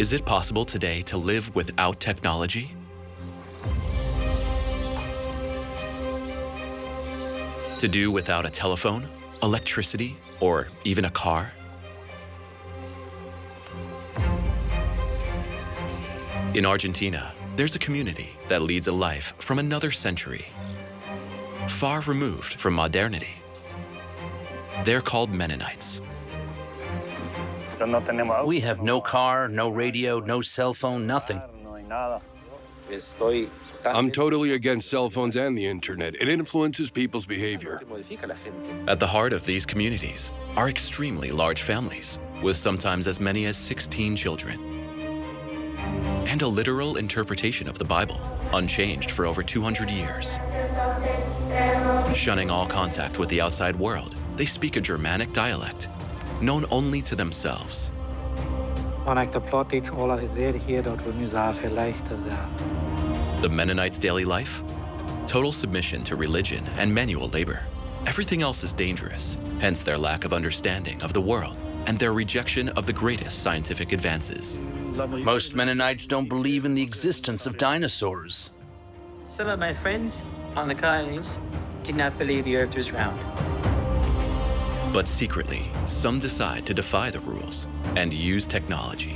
Is it possible today to live without technology? To do without a telephone, electricity, or even a car? In Argentina, there's a community that leads a life from another century, far removed from modernity. They're called Mennonites. We have no car, no radio, no cell phone, nothing. I'm totally against cell phones and the internet. It influences people's behavior. At the heart of these communities are extremely large families, with sometimes as many as 16 children. And a literal interpretation of the Bible, unchanged for over 200 years. Shunning all contact with the outside world, they speak a Germanic dialect, known only to themselves. The Mennonites' daily life? Total submission to religion and manual labor. Everything else is dangerous, hence their lack of understanding of the world and their rejection of the greatest scientific advances. Most Mennonites don't believe in the existence of dinosaurs. Some of my friends on the colonies did not believe the earth was round. But secretly, some decide to defy the rules and use technology.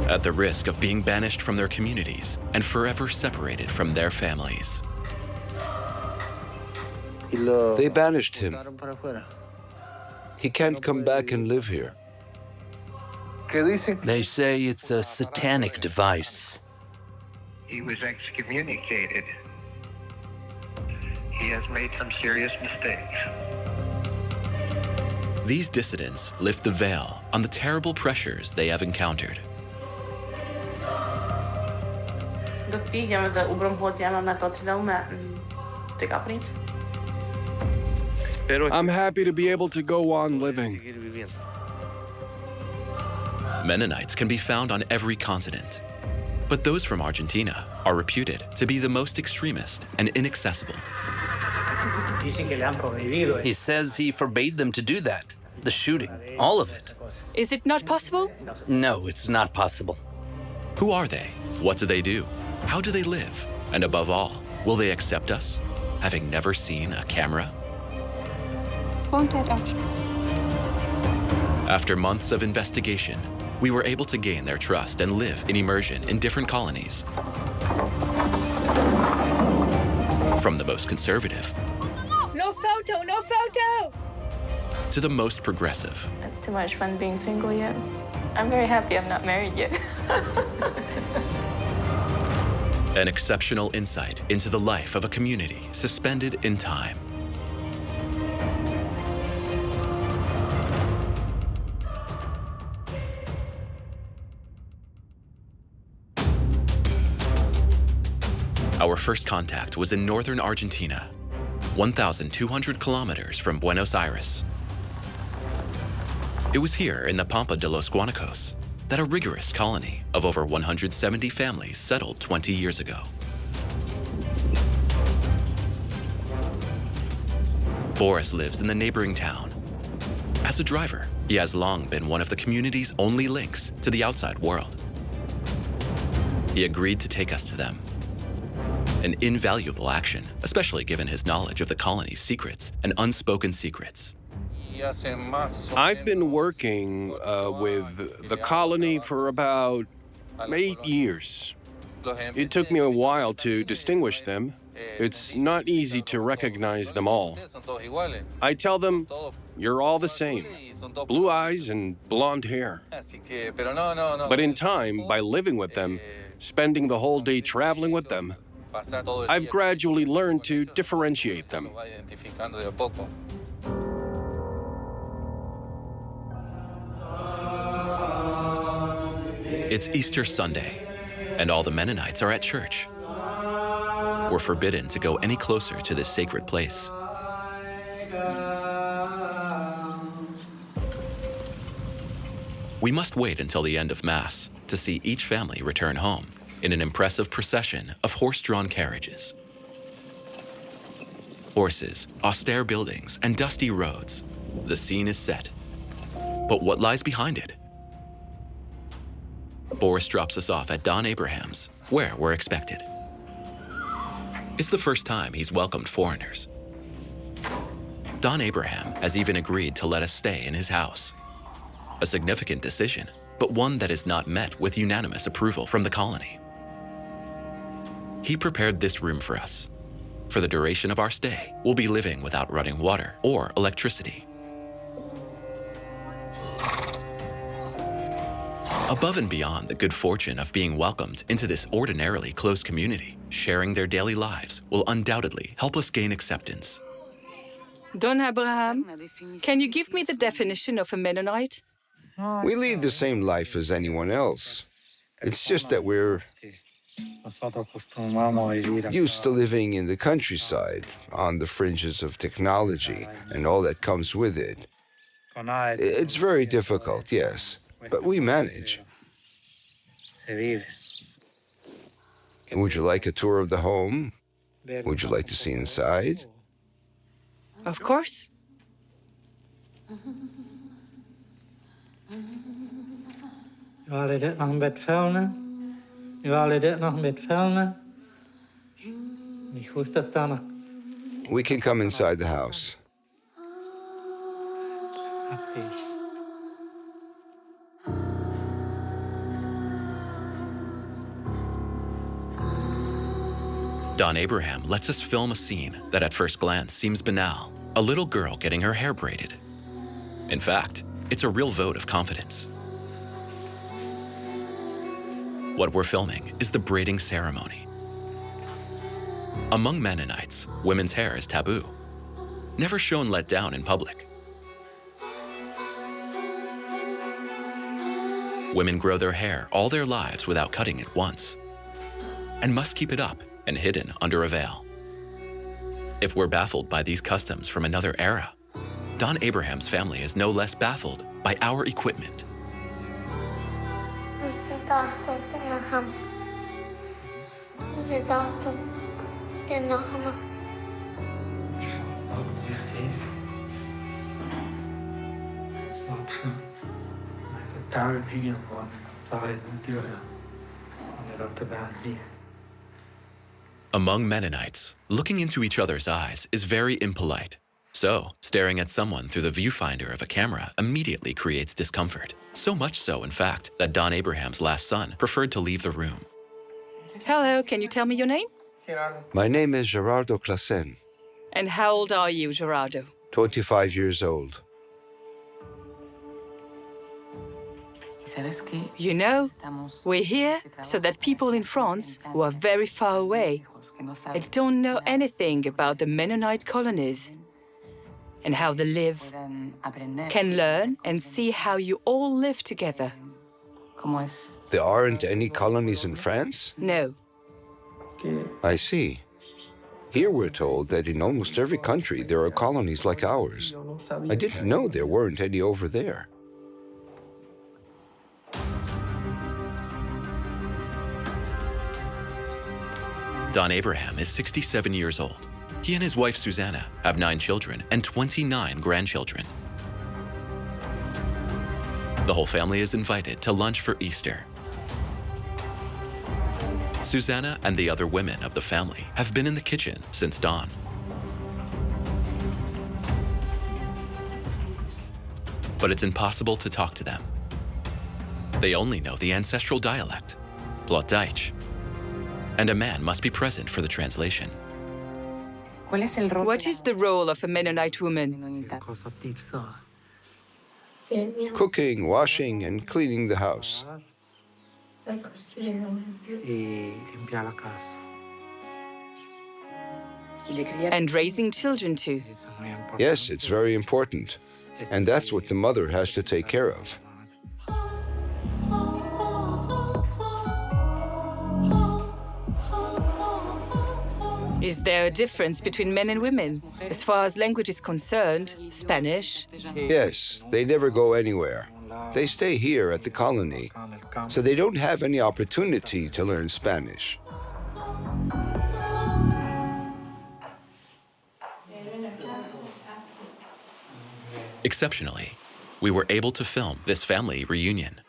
At the risk of being banished from their communities and forever separated from their families. They banished him. He can't come back and live here. They say it's a satanic device. He was excommunicated. He has made some serious mistakes. These dissidents lift the veil on the terrible pressures they have encountered. I'm happy to be able to go on living. Mennonites can be found on every continent, but those from Argentina are reputed to be the most extremist and inaccessible. He says he forbade them to do that. The shooting, all of it. Is it not possible? No, it's not possible. Who are they? What do they do? How do they live? And above all, will they accept us, having never seen a camera? After months of investigation, we were able to gain their trust and live in immersion in different colonies. From the most conservative. No photo, no photo! To the most progressive. It's too much fun being single yet. I'm very happy I'm not married yet. An exceptional insight into the life of a community suspended in time. Our first contact was in northern Argentina, 1,200 kilometers from Buenos Aires. It was here in the Pampa de los Guanacos that a rigorous colony of over 170 families settled 20 years ago. Boris lives in the neighboring town. As a driver, he has long been one of the community's only links to the outside world. He agreed to take us to them. An invaluable action, especially given his knowledge of the colony's secrets and unspoken secrets. I've been working with the colony for about 8 years. It took me a while to distinguish them. It's not easy to recognize them all. I tell them, you're all the same, blue eyes and blonde hair. But in time, by living with them, spending the whole day traveling with them, I've gradually learned to differentiate them. It's Easter Sunday, and all the Mennonites are at church. We're forbidden to go any closer to this sacred place. We must wait until the end of Mass to see each family return home in an impressive procession of horse-drawn carriages. Horses, austere buildings, and dusty roads. The scene is set. But what lies behind it? Boris drops us off at Don Abraham's, where we're expected. It's the first time he's welcomed foreigners. Don Abraham has even agreed to let us stay in his house. A significant decision, but one that is not met with unanimous approval from the colony. He prepared this room for us. For the duration of our stay, we'll be living without running water or electricity. Above and beyond the good fortune of being welcomed into this ordinarily close community, sharing their daily lives will undoubtedly help us gain acceptance. Don Abraham, can you give me the definition of a Mennonite? We lead the same life as anyone else. It's just that we're used to living in the countryside, on the fringes of technology and all that comes with it. It's very difficult, yes, but we manage. Would you like a tour of the home? Would you like to see inside? Of course. Jullie dit nog met filmen? Jullie dit nog met filmen? Ik hoest dat staan. We can come inside the house. Don Abraham lets us film a scene that at first glance seems banal. A little girl getting her hair braided. In fact, it's a real vote of confidence. What we're filming is the braiding ceremony. Among Mennonites, women's hair is taboo, never shown let down in public. Women grow their hair all their lives without cutting it once, and must keep it up and hidden under a veil. If we're baffled by these customs from another era, Don Abraham's family is no less baffled by our equipment. Among Mennonites, looking into each other's eyes is very impolite. So, staring at someone through the viewfinder of a camera immediately creates discomfort. So much so, in fact, that Don Abraham's last son preferred to leave the room. Hello, can you tell me your name? My name is Gerardo Clasen, And how old are you, Gerardo? 25 years old. You know, we're here so that people in France who are very far away and don't know anything about the Mennonite colonies and how they live, can learn and see how you all live together. There aren't any colonies in France? No. I see. Here we're told that in almost every country there are colonies like ours. I didn't know there weren't any over there. Don Abraham is 67 years old. He and his wife Susanna have 9 children and 29 grandchildren. The whole family is invited to lunch for Easter. Susanna and the other women of the family have been in the kitchen since dawn. But it's impossible to talk to them. They only know the ancestral dialect, Plattdeutsch, and a man must be present for the translation. What is the role of a Mennonite woman? Cooking, washing, and cleaning the house. And raising children too. Yes, it's very important. And that's what the mother has to take care of. Is there a difference between men and women? As far as language is concerned, Spanish. Yes, they never go anywhere. They stay here at the colony, so they don't have any opportunity to learn Spanish. Exceptionally, we were able to film this family reunion.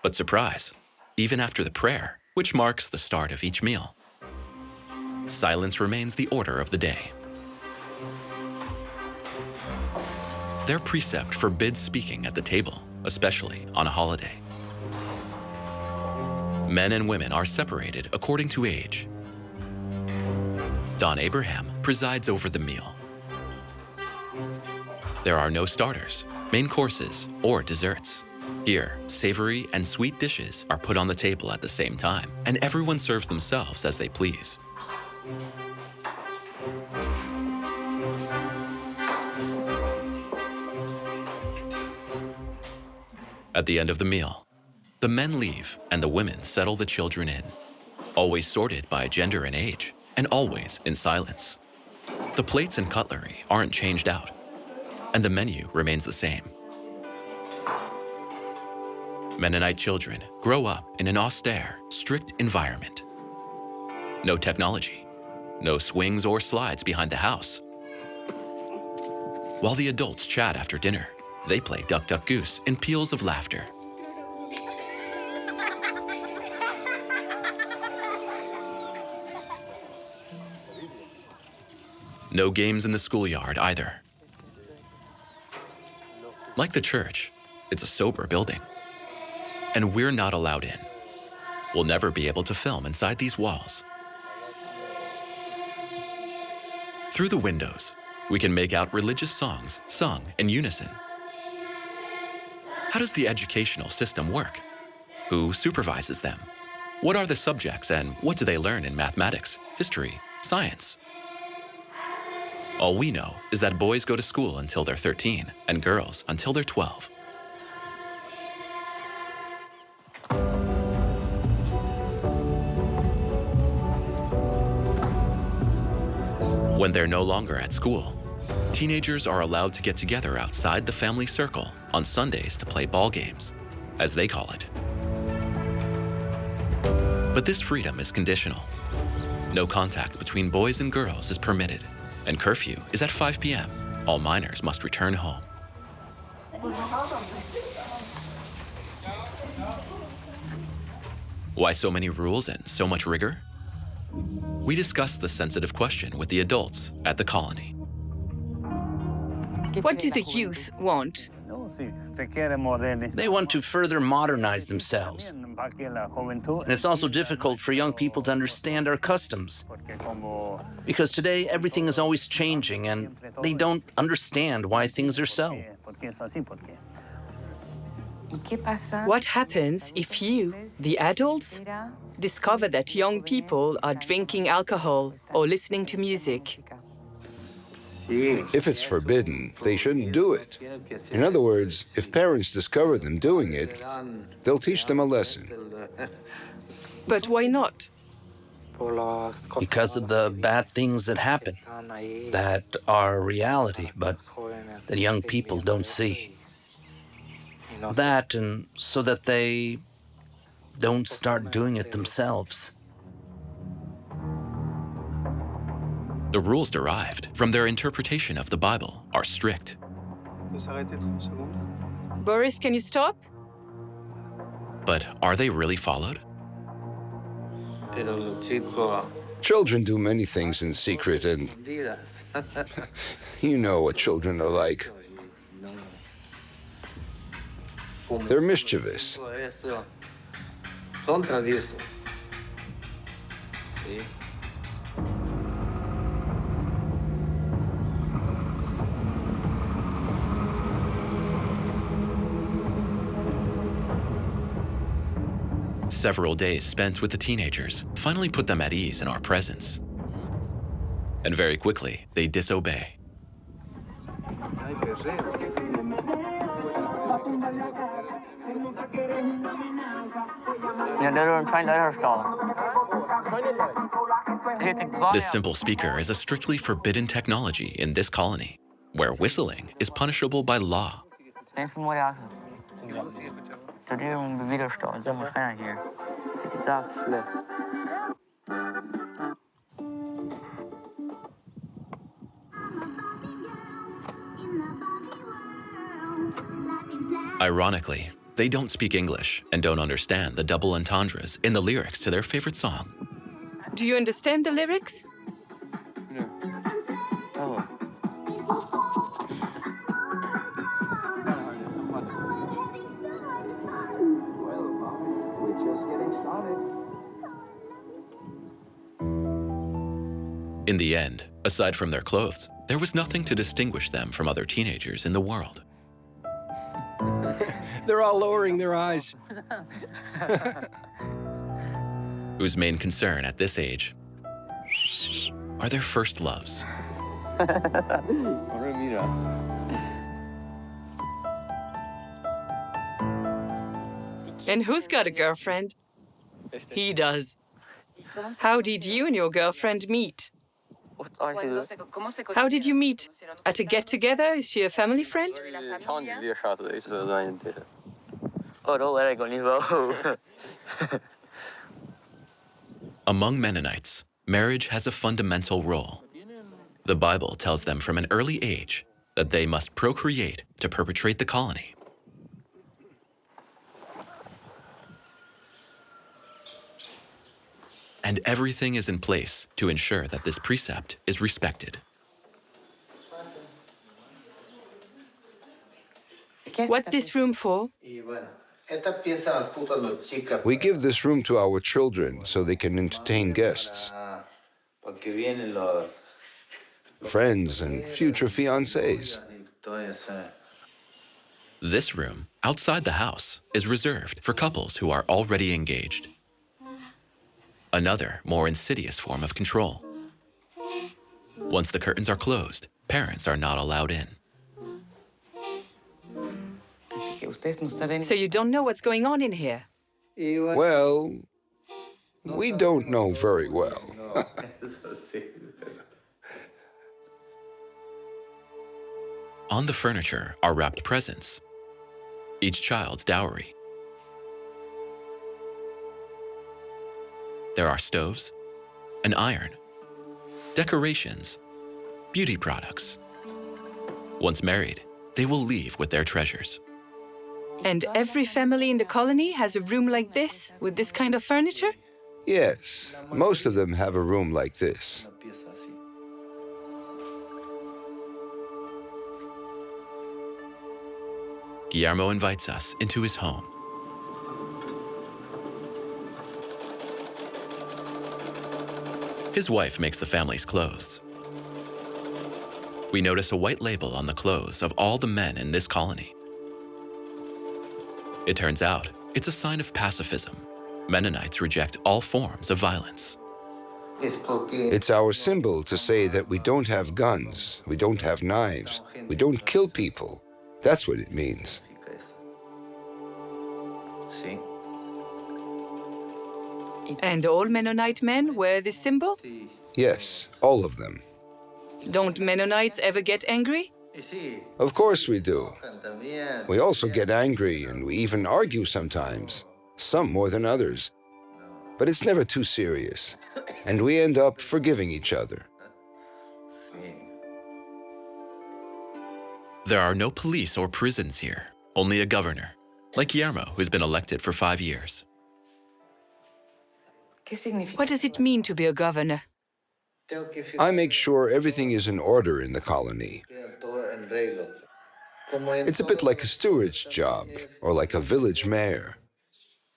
But surprise, even after the prayer, which marks the start of each meal, silence remains the order of the day. Their precept forbids speaking at the table, especially on a holiday. Men and women are separated according to age. Don Abraham presides over the meal. There are no starters, main courses, or desserts. Here, savory and sweet dishes are put on the table at the same time, and everyone serves themselves as they please. At the end of the meal, the men leave and the women settle the children in, always sorted by gender and age, and always in silence. The plates and cutlery aren't changed out, and the menu remains the same. Mennonite children grow up in an austere, strict environment. No technology, no swings or slides behind the house. While the adults chat after dinner, they play duck, duck, goose in peals of laughter. No games in the schoolyard either. Like the church, it's a sober building. And we're not allowed in. We'll never be able to film inside these walls. Through the windows, we can make out religious songs sung in unison. How does the educational system work? Who supervises them? What are the subjects and what do they learn in mathematics, history, science? All we know is that boys go to school until they're 13 and girls until they're 12. When they're no longer at school, teenagers are allowed to get together outside the family circle on Sundays to play ball games, as they call it. But this freedom is conditional. No contact between boys and girls is permitted, and curfew is at 5 p.m. All minors must return home. Why so many rules and so much rigor? We discussed the sensitive question with the adults at the colony. What do the youth want? They want to further modernize themselves. And it's also difficult for young people to understand our customs. Because today, everything is always changing, and they don't understand why things are so. What happens if you, the adults, discover that young people are drinking alcohol or listening to music? If it's forbidden, they shouldn't do it. In other words, if parents discover them doing it, they'll teach them a lesson. But why not? Because of the bad things that happen, that are reality, but that young people don't see. That, and so that they don't start doing it themselves. The rules derived from their interpretation of the Bible are strict. Boris, can you stop? But are they really followed? Children do many things in secret, and you know what children are like. They're mischievous. Several days spent with the teenagers finally put them at ease in our presence. And very quickly, they disobey. This simple speaker is a strictly forbidden technology in this colony, where whistling is punishable by law. Ironically, they don't speak English and don't understand the double entendres in the lyrics to their favorite song. Do you understand the lyrics? In the end, aside from their clothes, there was nothing to distinguish them from other teenagers in the world. They're all lowering their eyes. Whose main concern at this age are their first loves. And who's got a girlfriend? He does. How did you and your girlfriend meet? How did you meet? At a get-together? Is she a family friend? Among Mennonites, marriage has a fundamental role. The Bible tells them from an early age that they must procreate to perpetuate the colony. And everything is in place to ensure that this precept is respected. What's this room for? We give this room to our children so they can entertain guests, friends, and future fiancés. This room, outside the house, is reserved for couples who are already engaged. Another, more insidious form of control. Once the curtains are closed, parents are not allowed in. So you don't know what's going on in here? Well, we don't know very well. On the furniture are wrapped presents, each child's dowry. There are stoves, an iron, decorations, beauty products. Once married, they will leave with their treasures. And every family in the colony has a room like this, with this kind of furniture? Yes, most of them have a room like this. Guillermo invites us into his home. His wife makes the family's clothes. We notice a white label on the clothes of all the men in this colony. It turns out it's a sign of pacifism. Mennonites reject all forms of violence. It's our symbol to say that we don't have guns, we don't have knives, we don't kill people. That's what it means. And all Mennonite men wear this symbol? Yes, all of them. Don't Mennonites ever get angry? Of course we do. We also get angry and we even argue sometimes, some more than others. But it's never too serious, and we end up forgiving each other. There are no police or prisons here, only a governor, like Guillermo, who's been elected for 5 years. What does it mean to be a governor? I make sure everything is in order in the colony. It's a bit like a steward's job, or like a village mayor.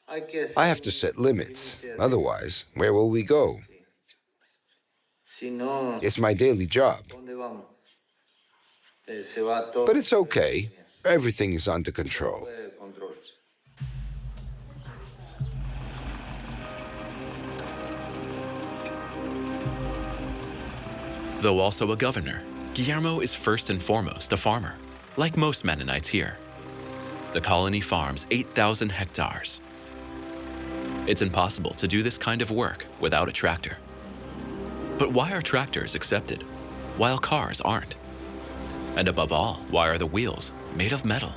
I have to set limits, otherwise, where will we go? It's my daily job. But it's okay, everything is under control. Though also a governor, Guillermo is first and foremost a farmer, like most Mennonites here. The colony farms 8,000 hectares. It's impossible to do this kind of work without a tractor. But why are tractors accepted, while cars aren't? And above all, why are the wheels made of metal?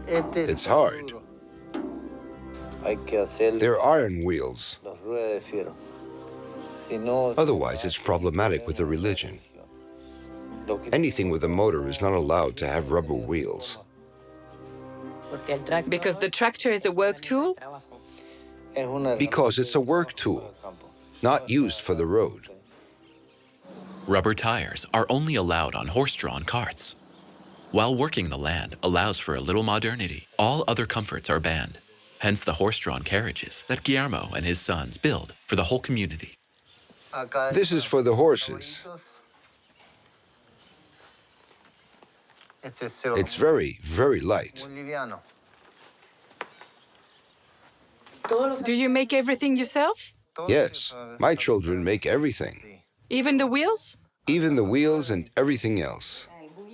It's hard. They're iron wheels. Otherwise, it's problematic with the religion. Anything with a motor is not allowed to have rubber wheels. Because the tractor is a work tool? Because it's a work tool, not used for the road. Rubber tires are only allowed on horse-drawn carts. While working the land allows for a little modernity, all other comforts are banned. Hence the horse-drawn carriages that Guillermo and his sons build for the whole community. This is for the horses. It's very, very light. Do you make everything yourself? Yes, my children make everything. Even the wheels? Even the wheels and everything else.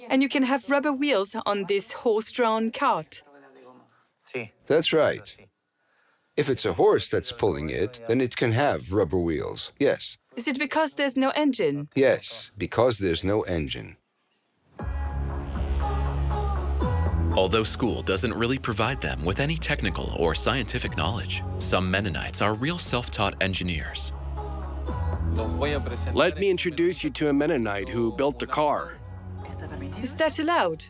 And you can have rubber wheels on this horse-drawn cart. That's right. If it's a horse that's pulling it, then it can have rubber wheels, yes. Is it because there's no engine? Yes, because there's no engine. Although school doesn't really provide them with any technical or scientific knowledge, some Mennonites are real self-taught engineers. Let me introduce you to a Mennonite who built a car. Is that allowed?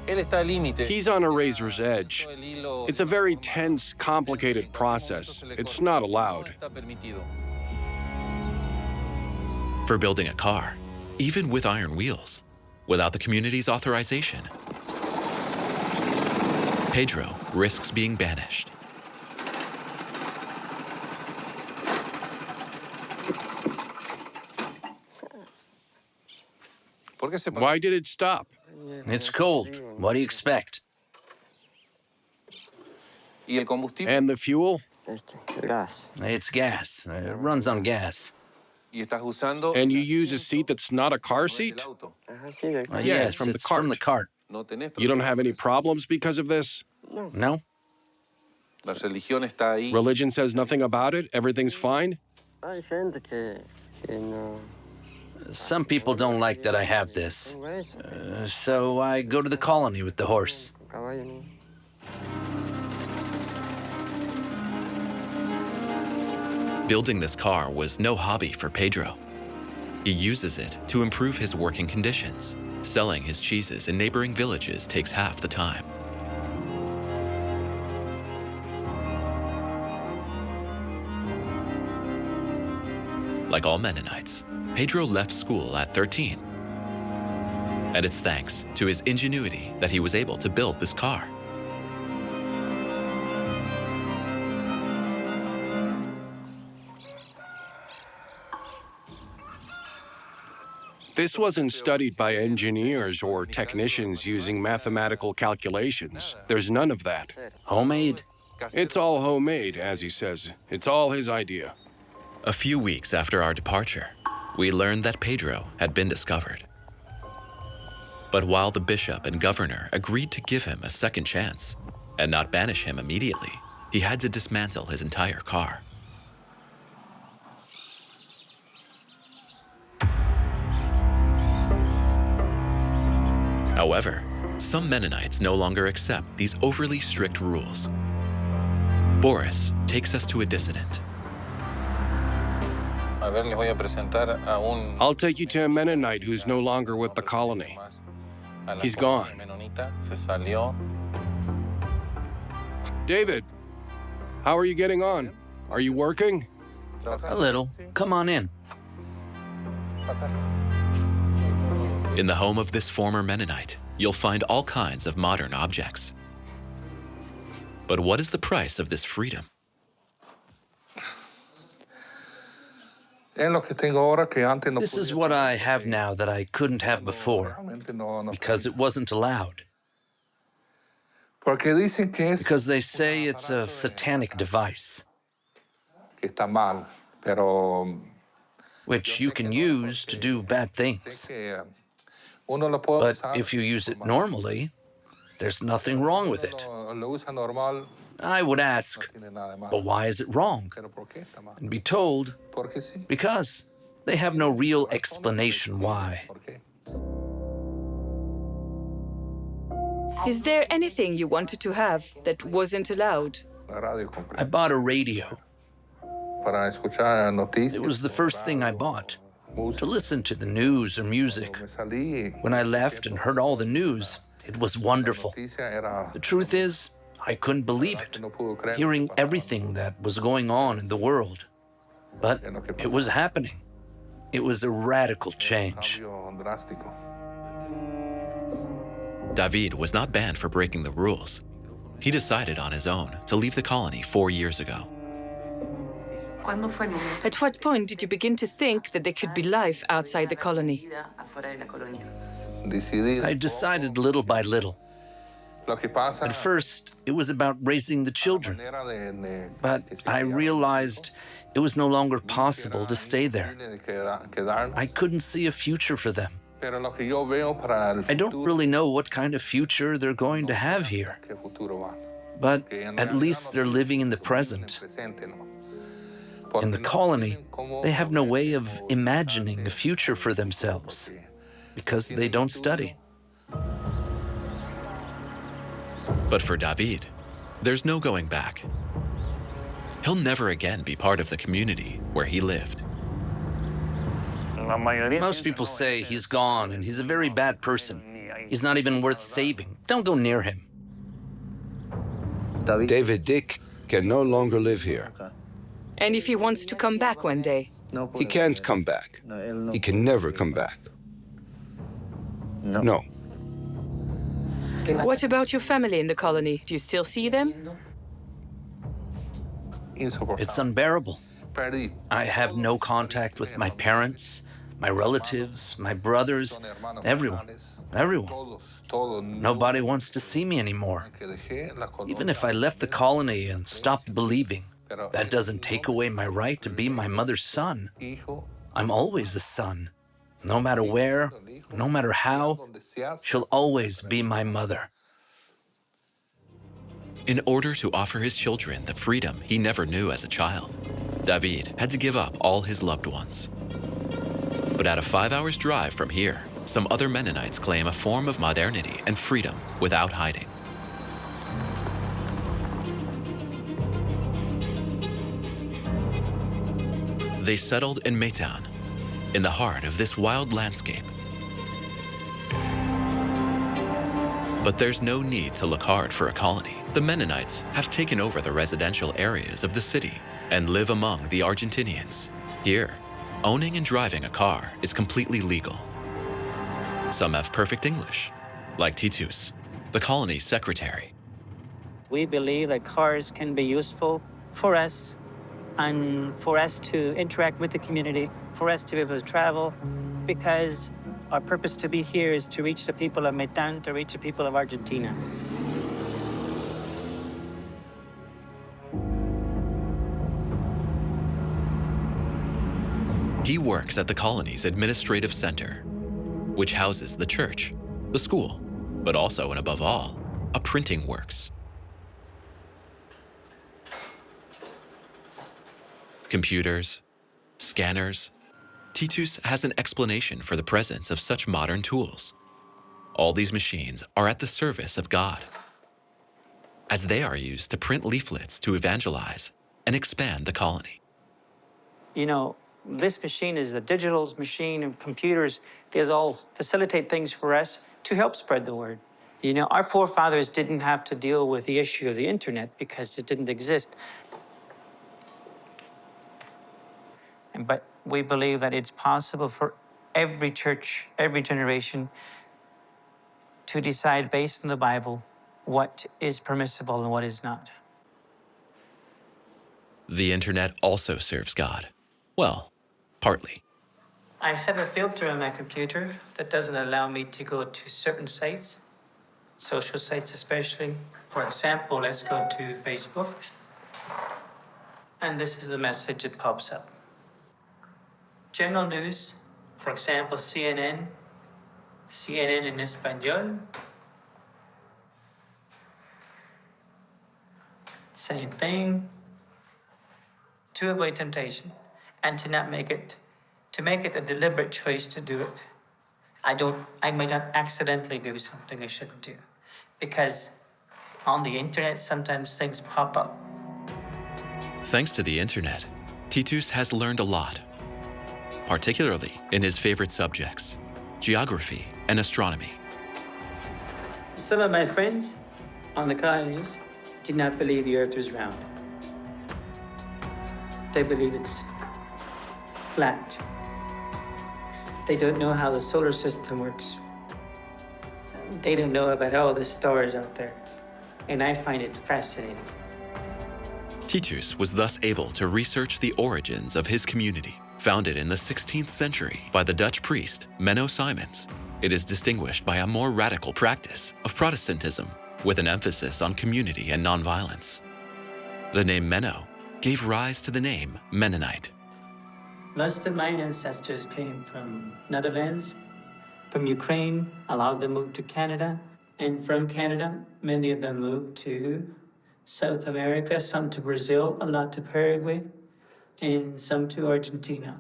He's on a razor's edge. It's a very tense, complicated process. It's not allowed. For building a car, even with iron wheels, without the community's authorization, Pedro risks being banished. Why did it stop? It's cold. What do you expect? And the fuel? It's gas. It runs on gas. And you use a seat that's not a car seat? Yes, it's from the it's cart. from the cart. You don't have any problems because of this? No? Religion says nothing about it? Everything's fine? Some people don't like that I have this. So I go to the colony with the horse. Building this car was no hobby for Pedro. He uses it to improve his working conditions. Selling his cheeses in neighboring villages takes half the time. Like all Mennonites, Pedro left school at 13. And it's thanks to his ingenuity that he was able to build this car. This wasn't studied by engineers or technicians using mathematical calculations. There's none of that. Homemade? It's all homemade, as he says. It's all his idea. A few weeks after our departure, we learned that Pedro had been discovered. But while the bishop and governor agreed to give him a second chance and not banish him immediately, he had to dismantle his entire car. However, some Mennonites no longer accept these overly strict rules. Boris takes us to a dissident. I'll take you to a Mennonite who's no longer with the colony. He's gone. David, how are you getting on? Are you working? A little. Come on in. In the home of this former Mennonite, you'll find all kinds of modern objects. But what is the price of this freedom? This is what I have now that I couldn't have before, because it wasn't allowed. Because they say it's a satanic device, which you can use to do bad things. But if you use it normally, there's nothing wrong with it. I would ask, but why is it wrong? And be told, because they have no real explanation why. Is there anything you wanted to have that wasn't allowed? I bought a radio. It was the first thing I bought. to listen to the news or music. When I left and heard all the news, it was wonderful. The truth is, I couldn't believe it, hearing everything that was going on in the world. But it was happening. It was a radical change. David was not banned for breaking the rules. He decided on his own to leave the colony 4 years ago. At what point did you begin to think that there could be life outside the colony? I decided little by little. At first, it was about raising the children. But I realized it was no longer possible to stay there. I couldn't see a future for them. I don't really know what kind of future they're going to have here. But at least they're living in the present. In the colony, they have no way of imagining a future for themselves because they don't study. But for David, there's no going back. He'll never again be part of the community where he lived. Most people say he's gone and he's a very bad person. He's not even worth saving. Don't go near him. David Dick can no longer live here. And if he wants to come back one day? He can't come back. He can never come back. No. What about your family in the colony? Do you still see them? It's unbearable. I have no contact with my parents, my relatives, my brothers, everyone. Nobody wants to see me anymore. Even if I left the colony and stopped believing, that doesn't take away my right to be my mother's son. I'm always a son. No matter where, no matter how, she'll always be my mother. In order to offer his children the freedom he never knew as a child, David had to give up all his loved ones. But at a 5 hours drive from here, some other Mennonites claim a form of modernity and freedom without hiding. They settled in Maytown, in the heart of this wild landscape. But there's no need to look hard for a colony. The Mennonites have taken over the residential areas of the city and live among the Argentinians. Here, owning and driving a car is completely legal. Some have perfect English, like Titus, the colony's secretary. We believe that cars can be useful for us and for us to interact with the community, for us to be able to travel, because our purpose to be here is to reach the people of Maytown, to reach the people of Argentina. He works at the colony's administrative center, which houses the church, the school, but also and above all, a printing works. Computers, scanners. Titus has an explanation for the presence of such modern tools. All these machines are at the service of God, as they are used to print leaflets to evangelize and expand the colony. You know, this machine is a digital machine, and computers, these all facilitate things for us to help spread the word. You know, our forefathers didn't have to deal with the issue of the internet because it didn't exist. But we believe that it's possible for every church, every generation, to decide based on the Bible what is permissible and what is not. The internet also serves God. Well, partly. I have a filter on my computer that doesn't allow me to go to certain sites, social sites especially. For example, let's go to Facebook. And this is the message that pops up. General news, for example, CNN in Espanol. Same thing. To avoid temptation and to make it a deliberate choice to do it. I might not accidentally do something I shouldn't do, because on the internet, sometimes things pop up. Thanks to the internet, Titus has learned a lot. particularly in his favorite subjects, geography and astronomy. Some of my friends on the colonies did not believe the Earth was round. They believe it's flat. They don't know how the solar system works. They don't know about all the stars out there. And I find it fascinating. Titus was thus able to research the origins of his community, founded in the 16th century by the Dutch priest Menno Simons. It is distinguished by a more radical practice of Protestantism, with an emphasis on community and nonviolence. The name Menno gave rise to the name Mennonite. Most of my ancestors came from Netherlands, from Ukraine. A lot of them moved to Canada. And from Canada, many of them moved to South America, some to Brazil, a lot to Paraguay, and some to Argentina.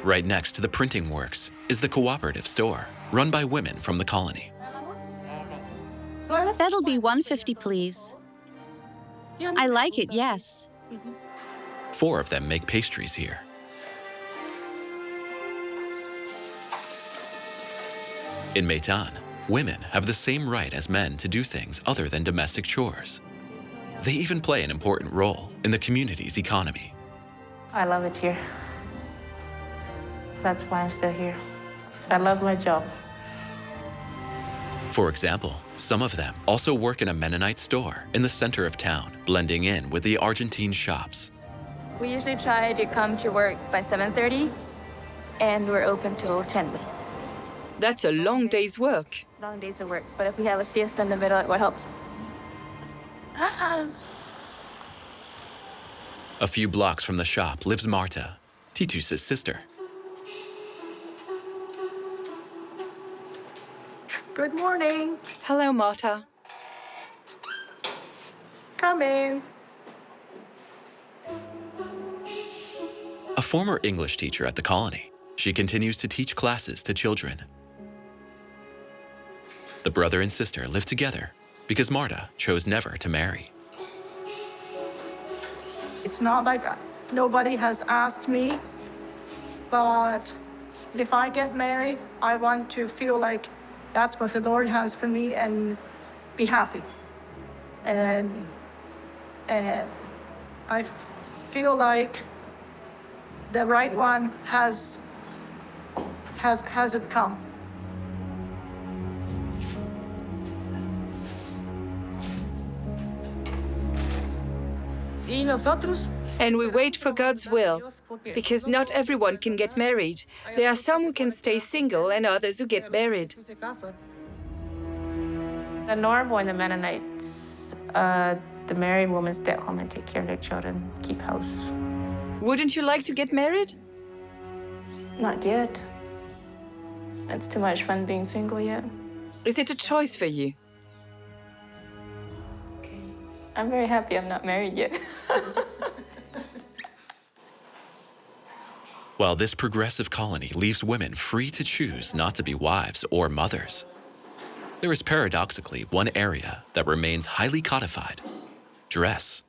Right next to the printing works is the cooperative store, run by women from the colony. That'll be $1.50, please. I like it, yes. 4 of them make pastries here. In Meitan, women have the same right as men to do things other than domestic chores. They even play an important role in the community's economy. I love it here. That's why I'm still here. I love my job. For example, some of them also work in a Mennonite store in the center of town, blending in with the Argentine shops. We usually try to come to work by 7:30, and we're open till 10. That's a long day's work. Long days of work, but if we have a siesta in the middle, it helps. A few blocks from the shop lives Marta, Titus's sister. Good morning. Hello, Marta. Come in. A former English teacher at the colony, she continues to teach classes to children. The brother and sister live together because Marta chose never to marry. It's not like nobody has asked me, but if I get married, I want to feel like that's what the Lord has for me and be happy. And I feel like the right one hasn't come. And we wait for God's will, because not everyone can get married. There are some who can stay single and others who get married. The normal in the Mennonites, the married women stay at home and take care of their children, keep house. Wouldn't you like to get married? Not yet. It's too much fun being single yet. Is it a choice for you? I'm very happy I'm not married yet. While this progressive colony leaves women free to choose not to be wives or mothers, there is paradoxically one area that remains highly codified: dress.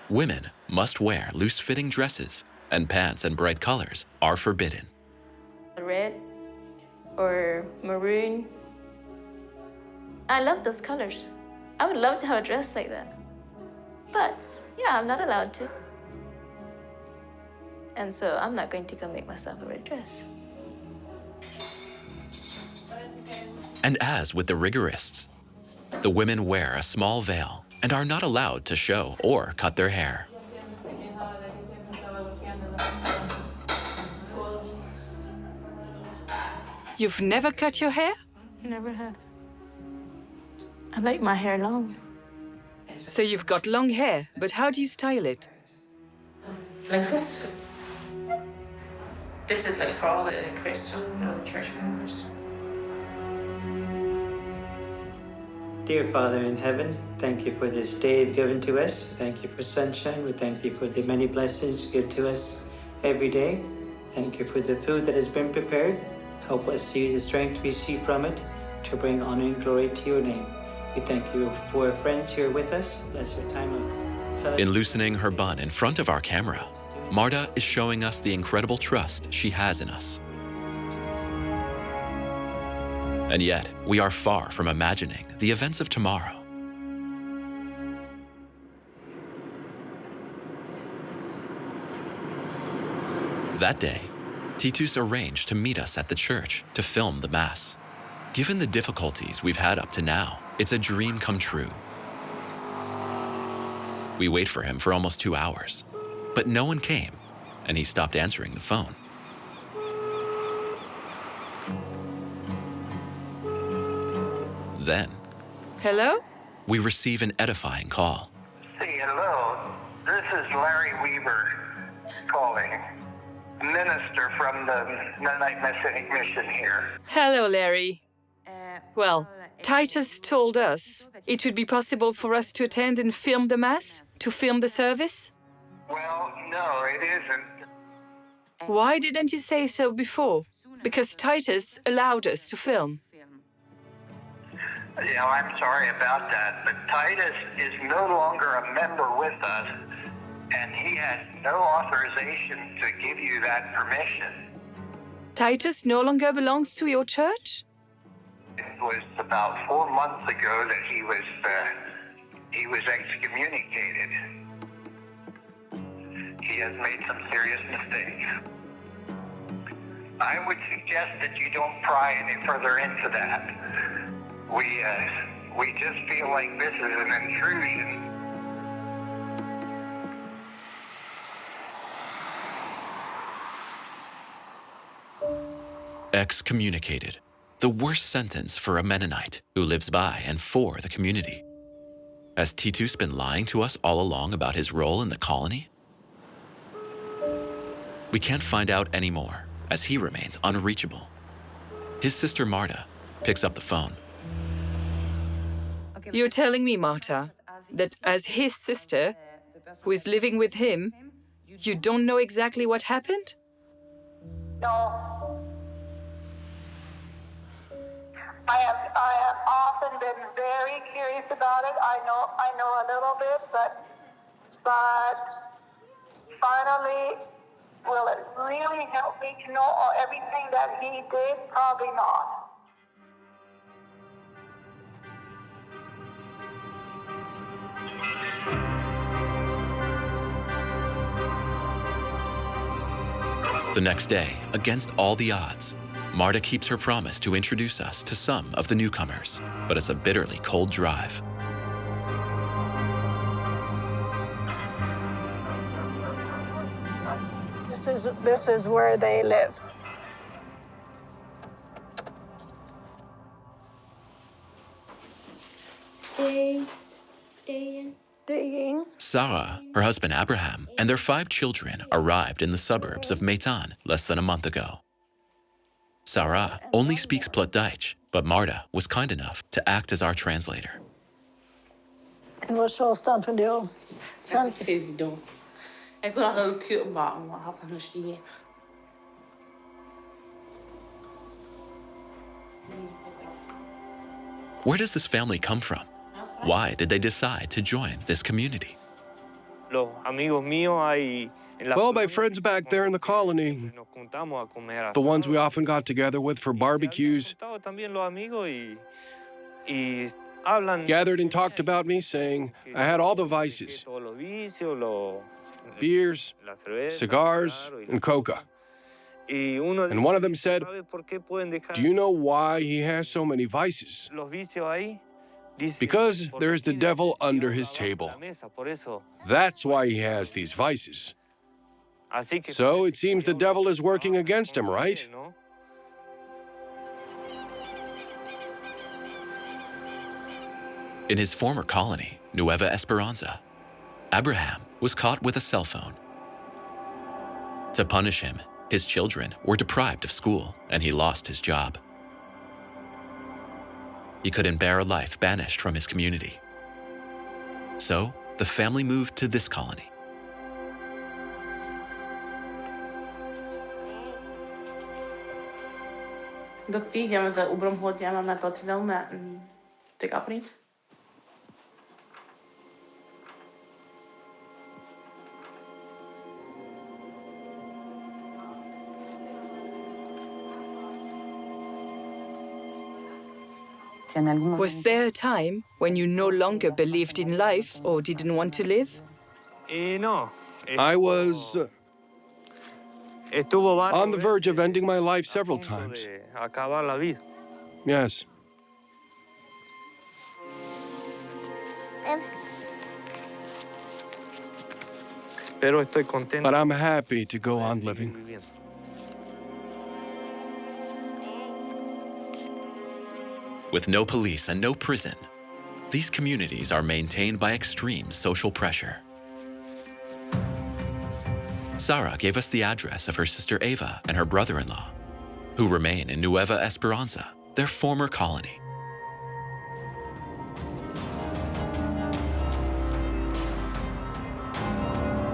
Women must wear loose-fitting dresses, and pants and bright colors are forbidden. Red or maroon. I love those colors. I would love to have a dress like that. But yeah, I'm not allowed to. And so I'm not going to go make myself a red dress. And as with the rigorists, the women wear a small veil and are not allowed to show or cut their hair. You've never cut your hair? I never have. I like my hair long. So you've got long hair, but how do you style it? Like this. This is like for all the Christians or church members. Dear Father in heaven, thank you for this day you've given to us. Thank you for sunshine. We thank you for the many blessings you give to us every day. Thank you for the food that has been prepared. Help us use the strength we receive from it to bring honor and glory to your name. We thank you for our friends here with us. Bless your time of fellowship. In loosening her bun in front of our camera, Marta is showing us the incredible trust she has in us. And yet, we are far from imagining the events of tomorrow. That day, Titus arranged to meet us at the church to film the Mass. Given the difficulties we've had up to now, it's a dream come true. We wait for him for almost 2 hours, but no one came, and he stopped answering the phone. Then, Hello? we receive an edifying call. Say hello. This is Larry Weaver calling. Minister from the Mennonite Messianic Mission here. Hello, Larry. Well, Titus told us it would be possible for us to attend and film the Mass, to film the service. Well, no, it isn't. Why didn't you say so before? Because Titus allowed us to film. You know, I'm sorry about that, but Titus is no longer a member with us, and he has no authorization to give you that permission. Titus no longer belongs to your church? It was about 4 months ago that he was excommunicated. He has made some serious mistakes. I would suggest that you don't pry any further into that. We just feel like this is an intrusion. Excommunicated, the worst sentence for a Mennonite who lives by and for the community. Has Titus been lying to us all along about his role in the colony? We can't find out anymore, as he remains unreachable. His sister Marta picks up the phone. You're telling me, Marta, that as his sister, who is living with him, you don't know exactly what happened? No. I have often been very curious about it. I know a little bit, but finally, will it really help me to know everything that he did? Probably not. The next day, against all the odds, Marta keeps her promise to introduce us to some of the newcomers, but it's a bitterly cold drive. This is where they live. Sarah, her husband Abraham, and their 5 children arrived in the suburbs of Meitan less than a month ago. Sarah only speaks Plattdeutsch, but Marta was kind enough to act as our translator. En vad sa stan för det? Where does this family come from? Why did they decide to join this community? Well, my friends back there in the colony, the ones we often got together with for barbecues, gathered and talked about me, saying I had all the vices: beers, cigars, and coca. And one of them said, "Do you know why he has so many vices? Because there's the devil under his table. That's why he has these vices. So it seems the devil is working against him, right?" In his former colony, Nueva Esperanza, Abraham was caught with a cell phone. To punish him, his children were deprived of school and he lost his job. He couldn't bear a life banished from his community. So the family moved to this colony. Was there a time when you no longer believed in life or didn't want to live? I was on the verge of ending my life several times. Yes. But I'm happy to go on living. With no police and no prison, these communities are maintained by extreme social pressure. Sara gave us the address of her sister Eva and her brother-in-law, who remain in Nueva Esperanza, their former colony.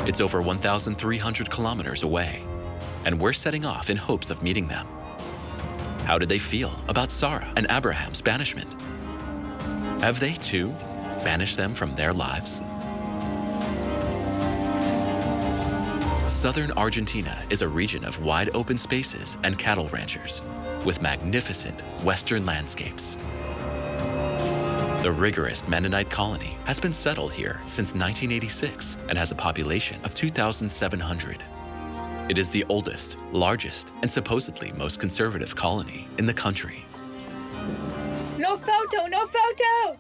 It's over 1,300 kilometers away, and we're setting off in hopes of meeting them. How did they feel about Sara and Abraham's banishment? Have they, too, banished them from their lives? Southern Argentina is a region of wide open spaces and cattle ranchers, with magnificent western landscapes. The rigorous Mennonite colony has been settled here since 1986 and has a population of 2,700. It is the oldest, largest, and supposedly most conservative colony in the country. No photo, no photo!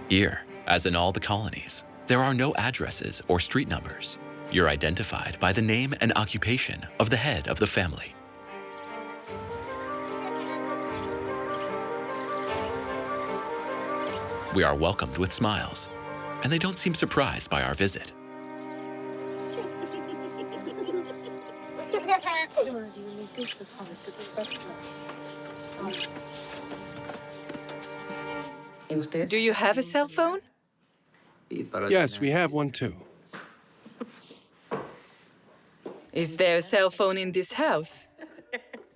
Here, as in all the colonies, there are no addresses or street numbers. You're identified by the name and occupation of the head of the family. We are welcomed with smiles, and they don't seem surprised by our visit. Do you have a cell phone? Yes, we have one too. Is there a cell phone in this house?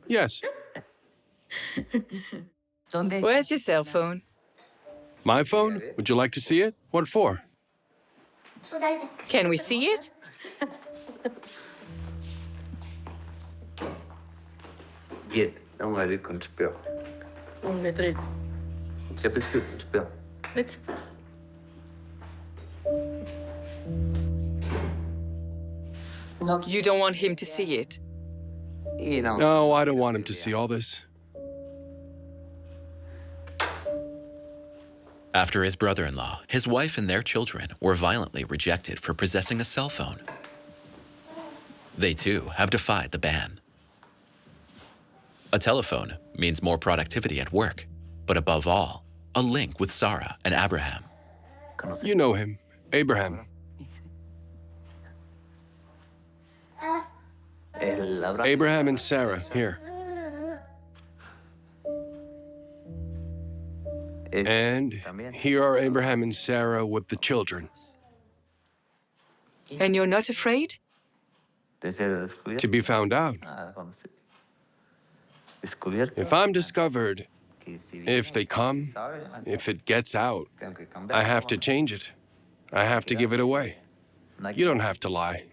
Yes. Where's your cell phone? My phone? Would you like to see it? What for? Can we see it? Bien, vamos a abrir con el espejo. Siempre el espejo. You don't want him to see it? No, I don't want him to see all this. After his brother-in-law, his wife and their children were violently rejected for possessing a cell phone. They too have defied the ban. A telephone means more productivity at work, but above all, a link with Sara and Abraham. You know him, Abraham. Abraham and Sarah, here. And here are Abraham and Sarah with the children. And you're not afraid? To be found out. If I'm discovered, if they come, if it gets out, I have to change it. I have to give it away. You don't have to lie.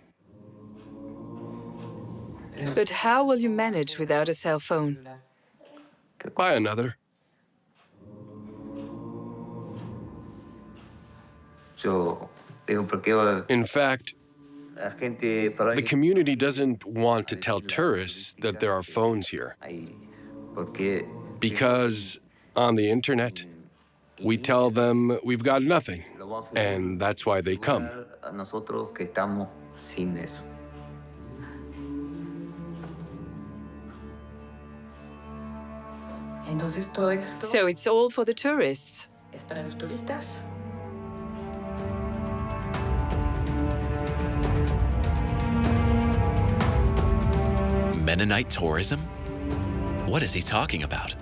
But how will you manage without a cell phone? Buy another. In fact, the community doesn't want to tell tourists that there are phones here. Because on the internet, we tell them we've got nothing, and that's why they come. So it's all for the tourists. Mennonite tourism? What is he talking about?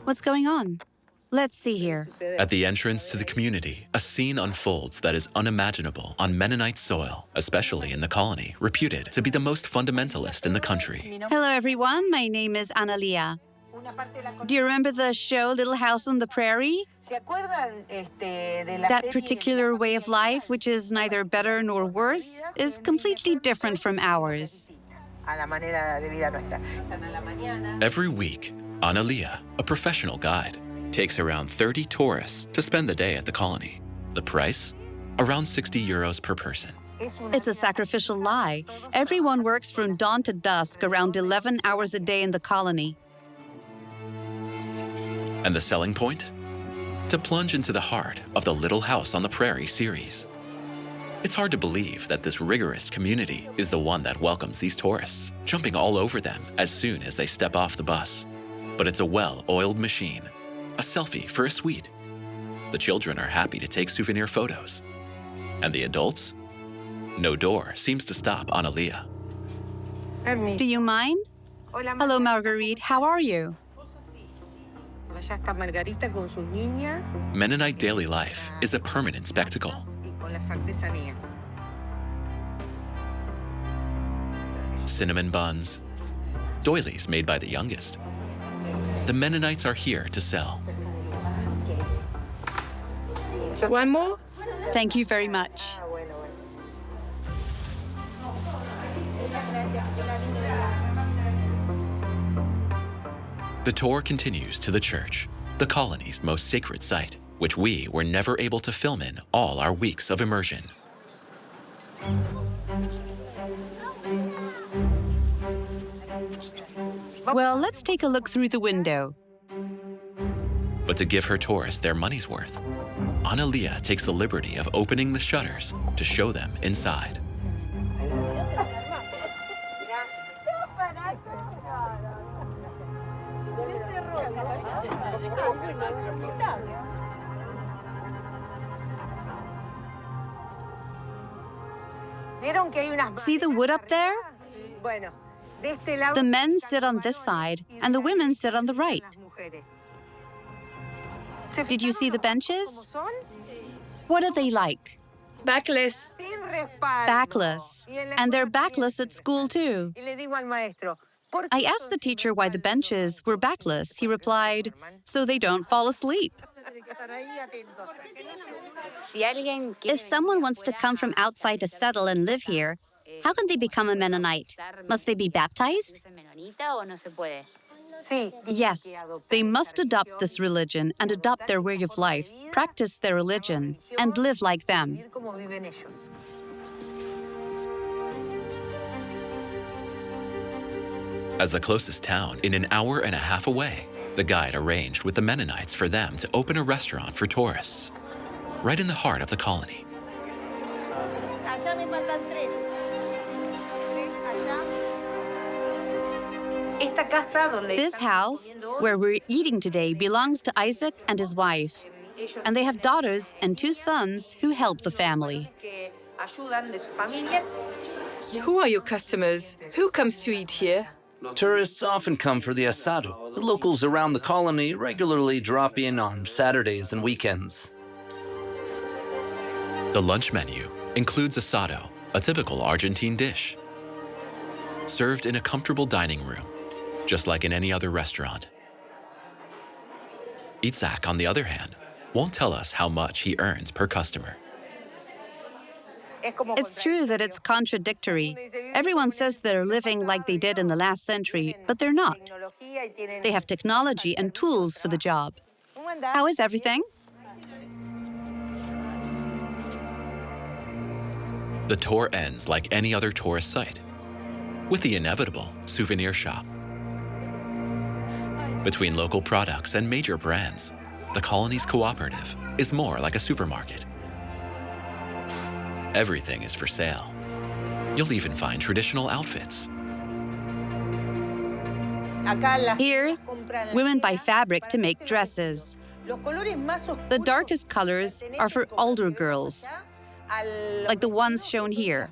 What's going on? Let's see here. At the entrance to the community, a scene unfolds that is unimaginable on Mennonite soil, especially in the colony, reputed to be the most fundamentalist in the country. Hello, everyone. My name is Analia. Do you remember the show Little House on the Prairie? That particular way of life, which is neither better nor worse, is completely different from ours. Every week, Analia, a professional guide, takes around 30 tourists to spend the day at the colony. The price? Around 60 euros per person. It's a sacrificial lie. Everyone works from dawn to dusk, around 11 hours a day in the colony. And the selling point? To plunge into the heart of the Little House on the Prairie series. It's hard to believe that this rigorous community is the one that welcomes these tourists, jumping all over them as soon as they step off the bus. But it's a well-oiled machine, a selfie for a sweet. The children are happy to take souvenir photos. And the adults? No door seems to stop Analia. Do you mind? Hello, Marguerite. How are you? Mennonite daily life is a permanent spectacle. Cinnamon buns, doilies made by the youngest. The Mennonites are here to sell. One more? Thank you very much. The tour continues to the church, the colony's most sacred site, which we were never able to film in all our weeks of immersion. Well, let's take a look through the window. But to give her tourists their money's worth, Analia takes the liberty of opening the shutters to show them inside. See the wood up there? The men sit on this side, and the women sit on the right. Did you see the benches? What are they like? Backless. Backless. And they're backless at school, too. I asked the teacher why the benches were backless. He replied, so they don't fall asleep. If someone wants to come from outside to settle and live here, how can they become a Mennonite? Must they be baptized? Yes, they must adopt this religion and adopt their way of life, practice their religion, and live like them. As the closest town, in an hour and a half away, the guide arranged with the Mennonites for them to open a restaurant for tourists, right in the heart of the colony. This house, where we're eating today, belongs to Isaac and his wife. And they have daughters and 2 sons who help the family. Who are your customers? Who comes to eat here? Tourists often come for the asado. The locals around the colony regularly drop in on Saturdays and weekends. The lunch menu includes asado, a typical Argentine dish, served in a comfortable dining room, just like in any other restaurant. Itzhak, on the other hand, won't tell us how much he earns per customer. It's true that it's contradictory. Everyone says they're living like they did in the last century, but they're not. They have technology and tools for the job. How is everything? The tour ends like any other tourist site, with the inevitable souvenir shop. Between local products and major brands, the colony's cooperative is more like a supermarket. Everything is for sale. You'll even find traditional outfits. Here, women buy fabric to make dresses. The darkest colors are for older girls, like the ones shown here.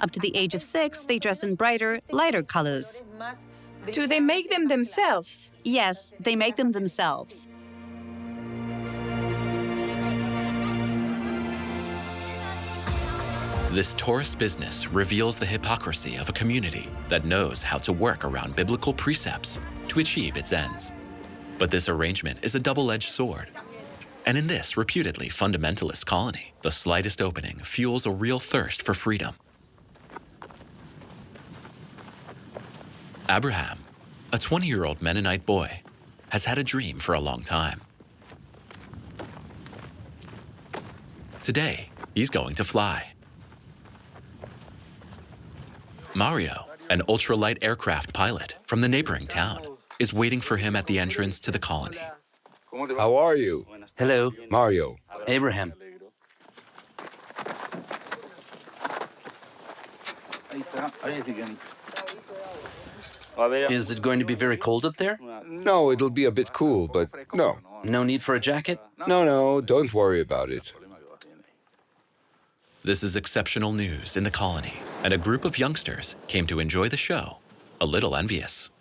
Up to the age of 6, they dress in brighter, lighter colors. Do they make them themselves? Yes, they make them themselves. This tourist business reveals the hypocrisy of a community that knows how to work around biblical precepts to achieve its ends. But this arrangement is a double-edged sword. And in this reputedly fundamentalist colony, the slightest opening fuels a real thirst for freedom. Abraham, a 20-year-old Mennonite boy, has had a dream for a long time. Today, he's going to fly. Mario, an ultralight aircraft pilot from the neighboring town, is waiting for him at the entrance to the colony. How are you? Hello. Mario. Abraham. Is it going to be very cold up there? No, it'll be a bit cool, but no. No need for a jacket? No, don't worry about it. This is exceptional news in the colony, and a group of youngsters came to enjoy the show, a little envious.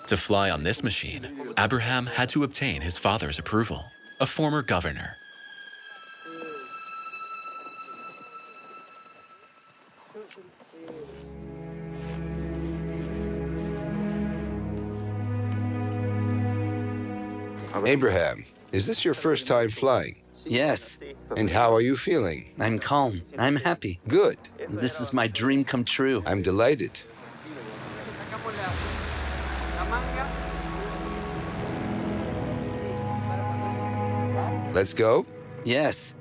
To fly on this machine, Abraham had to obtain his father's approval, a former governor. Abraham, is this your first time flying? Yes. And how are you feeling? I'm calm. I'm happy. Good. This is my dream come true. I'm delighted. Let's go? Yes.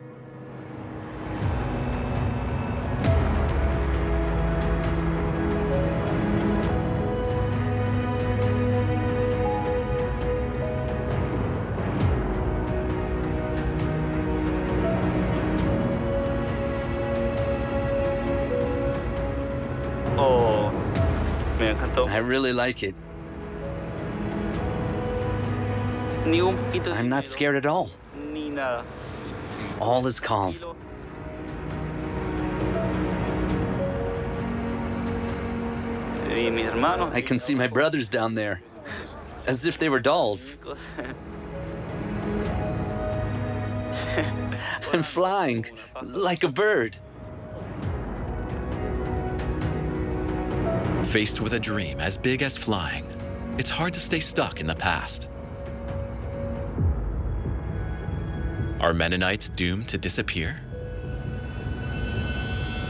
I really like it. I'm not scared at all. All is calm. I can see my brothers down there, as if they were dolls. I'm flying like a bird. Faced with a dream as big as flying, it's hard to stay stuck in the past. Are Mennonites doomed to disappear?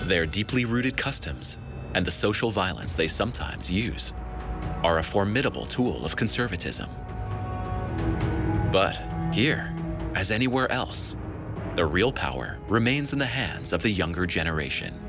Their deeply rooted customs and the social violence they sometimes use are a formidable tool of conservatism. But here, as anywhere else, the real power remains in the hands of the younger generation.